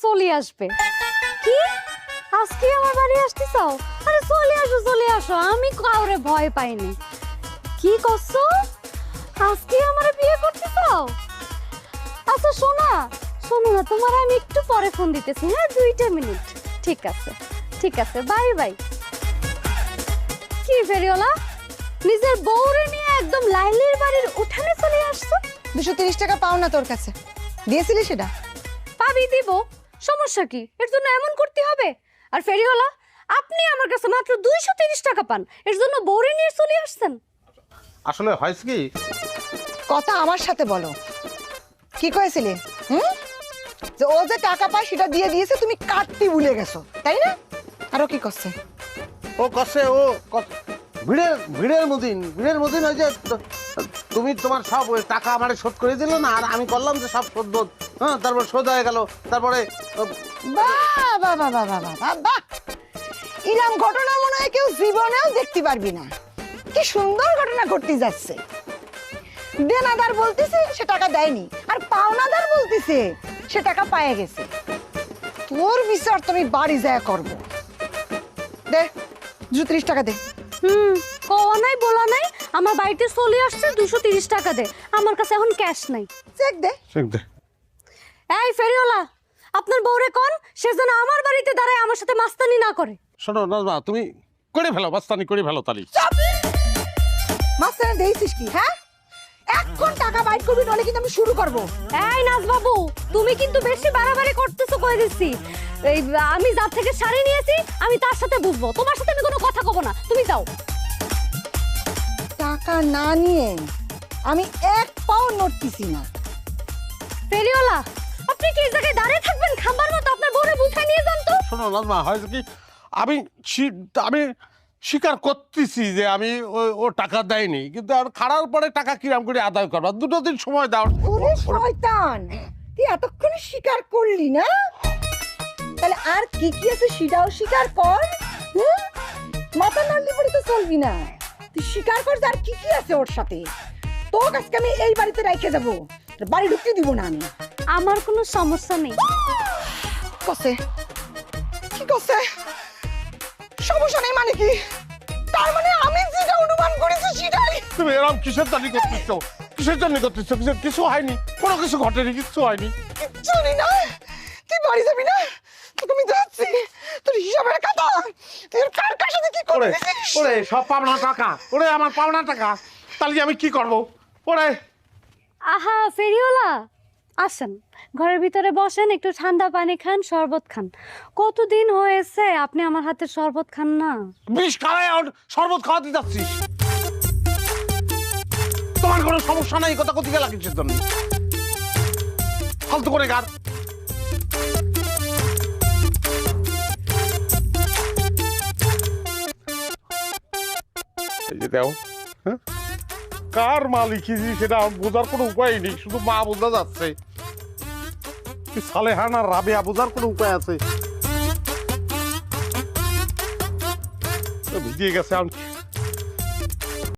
চলে আসবে। কি আজকে আমার বাড়ি আসতে চাও? আরে চলে আসো, আমি কাউরে ভয় পাইনি। কি করছো? আজকে আমার বিয়ে করতে চাও? আচ্ছা শোনো না, তোমার আমি একটু পরে ফোন দিতেছি, হ্যাঁ 2টা মিনিট। ঠিক আছে, বাই বাই। কি ফেরিওয়ালা, নিজের বউরে নিয়ে একদম লাইলির বাড়ির উঠানে চলে আসছো? 230 টাকা পাও না তোর কাছে, দিয়েছিলি সেটা? পাবি, দিব, সমস্যা কি? এর জন্য এমন করতে হবে? আর ফেরিওয়ালা, আপনি আমার কাছে মাত্র 230 টাকা পান, এর জন্য বউরে নিয়ে চলে আসছেন? আসলে হয়েছে কি, কথা আমার সাথে বলো। কি কয়েছিলি? যে ও যে টাকা পায় সেটা দিয়ে দিয়েছে, তুমি কাটতে ভুলে গেছো, তাই না? আরো কি করছে? ও কষে ভিড়ের মদিন ওই যে তুমি তোমার সব ওই টাকা আমারে শোধ করে দিলে না, আর আমি করলাম যে সব শোধ, হ্যাঁ, তারপর শোধ হয়ে গেল। তারপরে বাহ বাহ বাহ বাহ বাহ বাহ বাহ, এরকম ঘটনা মনে হয় কেউ জীবনেও দেখতে পারবি না। কি সুন্দর ঘটনা ঘটতে যাচ্ছে। দেনাদার বলতেছে সে টাকা দেয়নি, আর পাওনাদার বলতেছে সে টাকা পায়ে গেছে। তোর বিচার তুমি বাড়ি যায় করবো। দে 230 টাকা দে। কোয়া নাই বলা নাই, আমার বাড়িতে চলে আসছে, 230 টাকা দে। আমার কাছে এখন ক্যাশ নাই। চেক দে। এই ফেরিওয়ালা, আপনার বউরে কোন সে যেন আমার বাড়িতে দাঁড়ায় আমার সাথে মাস্তানি না করে। শোনো নাজমা, তুমি করে ফেলো, বাস্তানি করে ফেলো তালি। মাস্টার দেইছিস কি? হ্যাঁ, এখন টাকা বাইর করবি, নলে কিন্তু আমি শুরু করবো। এই নাজ বাবু, তুমি কিন্তু বেশি বাড়াবাড়ি করতেছো কই দিচ্ছি। এই আমি যার থেকে শাড়ি নিয়েছি আমি তার সাথে বুঝবো, তোমার সাথে আমি কোনো কথা কব না, তুমি যাও। টাকা না নিয়ে আমি এক পাও নড়তেছি না। ফেরিওয়ালা, আপনি কি এই জায়গায় দাঁড়িয়ে থাকবেন খাম্বার মতো? আপনার বউরে বুঝাই নিয়ে যান তো। শোনো নাজমা, হয়েছে কি, আমি স্বীকার করতেছি যে আমি ও টাকা দেয়নি, কিন্তু আর খাড়ার পরে টাকা কিরাম করে আদায় করবা, 2 দিন সময় দাও। ওরে শয়তান, তুই এতক্ষণ স্বীকার করলি না? তাহলে আর কি কি আছে সেটাও স্বীকার কর। মাথা নাড়লি পরে তো চলবি না, তুই স্বীকার কর যে আর কি কি আছে ওর সাথে। তোকে আজকে আমি এই বাড়িতে রেখে যাবো, বাড়ি ঢুকতে দিব না আমি। আমার কোনো সমস্যা নেই। কসে কি কসে? সমস্যা নেই মানে কি? তার মানে আমি যেটা অনুমান করেছি সেটাই। তুমি এরকম কিসের জানি করতেছো? কিছু হয়নি, কোনো কিছু ঘটেনি, কিছু হয়নি। জানি না, তুই বাড়ি যাবি না? তোকে আমি যাচ্ছি, তোর হিসাবের খাতা তুই কার কার সাথে কি ওরে করছিস? ওরে, সব পাওনা টাকা, ওরে আমার পাওনা টাকা, তাহলে আমি কি করবো? ওরে আহা ফেরিওয়ালা, আসেন ঘরের ভিতরে বসেন, একটু ঠান্ডা পানি খান, শরবত খান। কতদিন হয়েছে আপনি আমার হাতে শরবত খান না। বিষ খাওয়ায় শরবত খাওয়াতে যাচ্ছিস? তোমার কোনো সমস্যা নাই, কথা কোথেকে লাগিয়েছে জন্য ফালতু করে গার। এই যে দেও, হ্যাঁ, কার মালিক সেটা বোঝার কোনো উপায় নেই, শুধু মা বোঝা যাচ্ছে। সালেহান আর রাবেয়া বোঝার কোনো উপায় আছে? ভিজিয়ে গেছে,